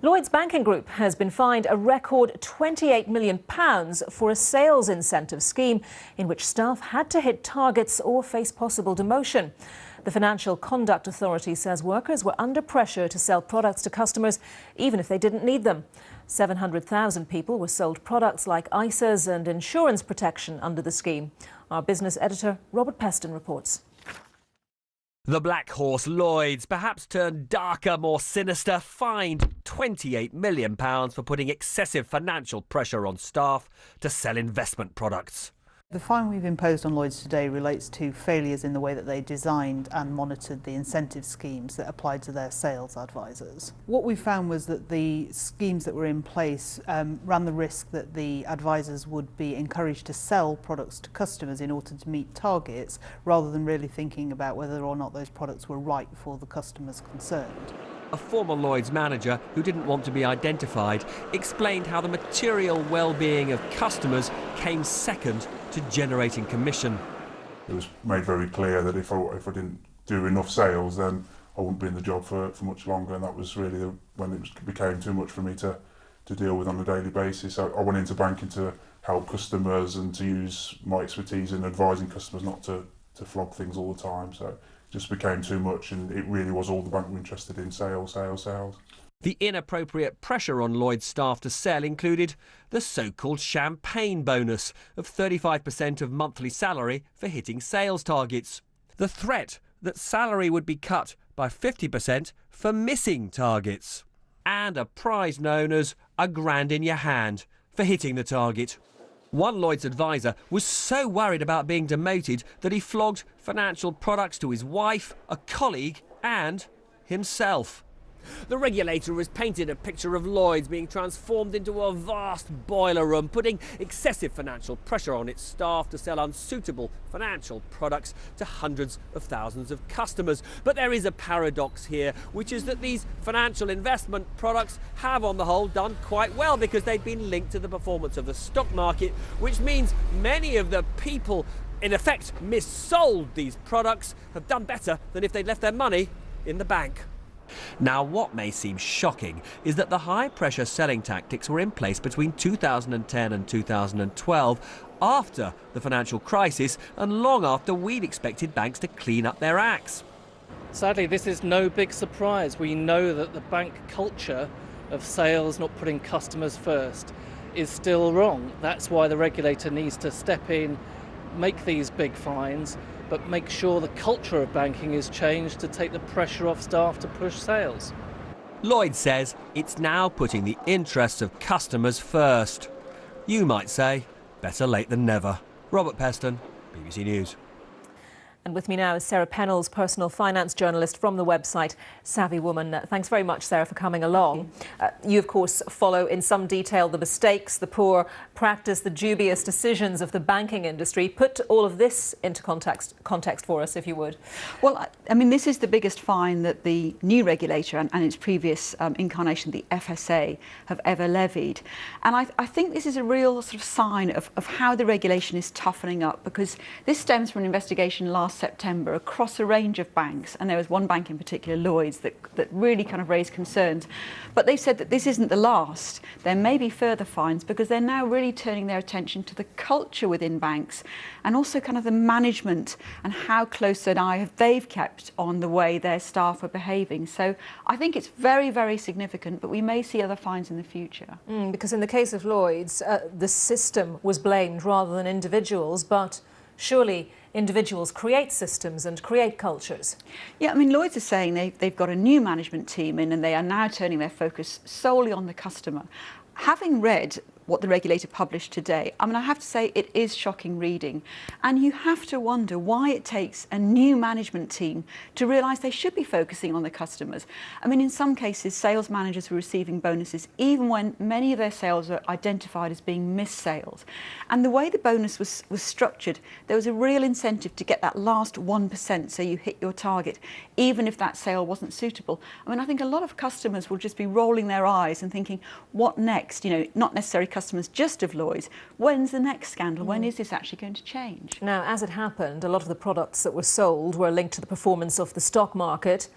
Lloyds Banking Group has been fined a record £28 million for a sales incentive scheme in which staff had to hit targets or face possible demotion. The Financial Conduct Authority says workers were under pressure to sell products to customers even if they didn't need them. 700,000 people were sold products like ISAs and insurance protection under the scheme. Our business editor Robert Peston reports. The black horse Lloyds, perhaps turned darker, more sinister, fined £28 million for putting excessive financial pressure on staff to sell investment products. The fine we've imposed on Lloyds today relates to failures in the way that they designed and monitored the incentive schemes that applied to their sales advisors. What we found was that the schemes that were in place ran the risk that the advisors would be encouraged to sell products to customers in order to meet targets, rather than really thinking about whether or not those products were right for the customers concerned. A former Lloyds manager who didn't want to be identified explained how the material well-being of customers came second to generating commission. It was made very clear that if I didn't do enough sales, then I wouldn't be in the job for much longer, and that was really when it became too much for me to deal with on a daily basis. I went into banking to help customers and to use my expertise in advising customers not to flog things all the time. So it just became too much, and it really was all the bank were interested in: sales, sales, sales. The inappropriate pressure on Lloyds staff to sell included the so-called champagne bonus of 35% of monthly salary for hitting sales targets, the threat that salary would be cut by 50% for missing targets, and a prize known as a grand in your hand for hitting the target. One Lloyds advisor was so worried about being demoted that he flogged financial products to his wife, a colleague and himself. The regulator has painted a picture of Lloyds being transformed into a vast boiler room, putting excessive financial pressure on its staff to sell unsuitable financial products to hundreds of thousands of customers. But there is a paradox here, which is that these financial investment products have on the whole done quite well because they've been linked to the performance of the stock market, which means many of the people in effect missold these products have done better than if they'd left their money in the bank. Now, what may seem shocking is that the high-pressure selling tactics were in place between 2010 and 2012, after the financial crisis and long after we'd expected banks to clean up their acts. Sadly, this is no big surprise. We know that the bank culture of sales not putting customers first is still wrong. That's why the regulator needs to step in, make these big fines, but make sure the culture of banking is changed to take the pressure off staff to push sales. Lloyds says it's now putting the interests of customers first. You might say, better late than never. Robert Peston, BBC News. And with me now is Sarah Pennell's personal finance journalist from the website Savvy Woman. Thanks very much, Sarah, for coming along. You, of course, follow in some detail the mistakes, the poor practice, the dubious decisions of the banking industry. Put all of this into context for us, if you would. Well, I mean, this is the biggest fine that the new regulator and its previous incarnation, the FSA, have ever levied. And I think this is a real sort of sign of how the regulation is toughening up, because this stems from an investigation last September across a range of banks, and there was one bank in particular, Lloyds, that really kind of raised concerns. But they said that this isn't the last. There may be further fines, because they're now really turning their attention to the culture within banks and also kind of the management and how close an eye they've kept on the way their staff are behaving. So I think it's very, very significant, but we may see other fines in the future. Because in the case of Lloyds, the system was blamed rather than individuals, but surely individuals create systems and create cultures. Yeah, I mean, Lloyds is saying they've got a new management team in, and they are now turning their focus solely on the customer. Having read what the regulator published today, I mean, I have to say it is shocking reading. And you have to wonder why it takes a new management team to realise they should be focusing on the customers. I mean, in some cases, sales managers were receiving bonuses even when many of their sales were identified as being missed sales. And the way the bonus was structured, there was a real incentive to get that last 1% so you hit your target, even if that sale wasn't suitable. I mean, I think a lot of customers will just be rolling their eyes and thinking, what next? You know, not necessarily customers just of Lloyds. When's the next scandal? When is this actually going to change? Now, as it happened, a lot of the products that were sold were linked to the performance of the stock market.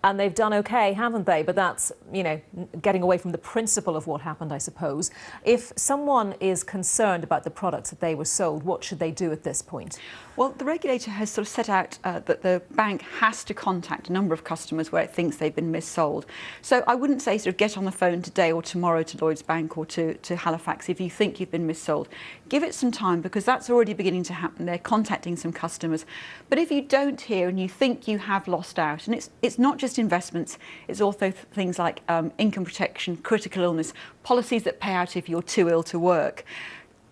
and they've done okay, haven't they? But that's, you know, getting away from the principle of what happened, I suppose. If someone is concerned about the products that they were sold, what should they do at this point? Well, the regulator has sort of set out that the bank has to contact a number of customers where it thinks they've been missold. So I wouldn't say sort of get on the phone today or tomorrow to Lloyds Bank or to Halifax if you think you've been missold. Give it some time, because that's already beginning to happen. They're contacting some customers. But if you don't hear and you think you have lost out, and it's not just investments, it's also things like income protection, critical illness, policies that pay out if you're too ill to work,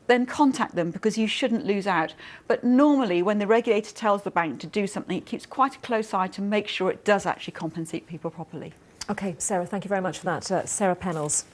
then contact them, because you shouldn't lose out. But normally when the regulator tells the bank to do something, it keeps quite a close eye to make sure it does actually compensate people properly. OK, Sarah, thank you very much for that. Sarah Pennells.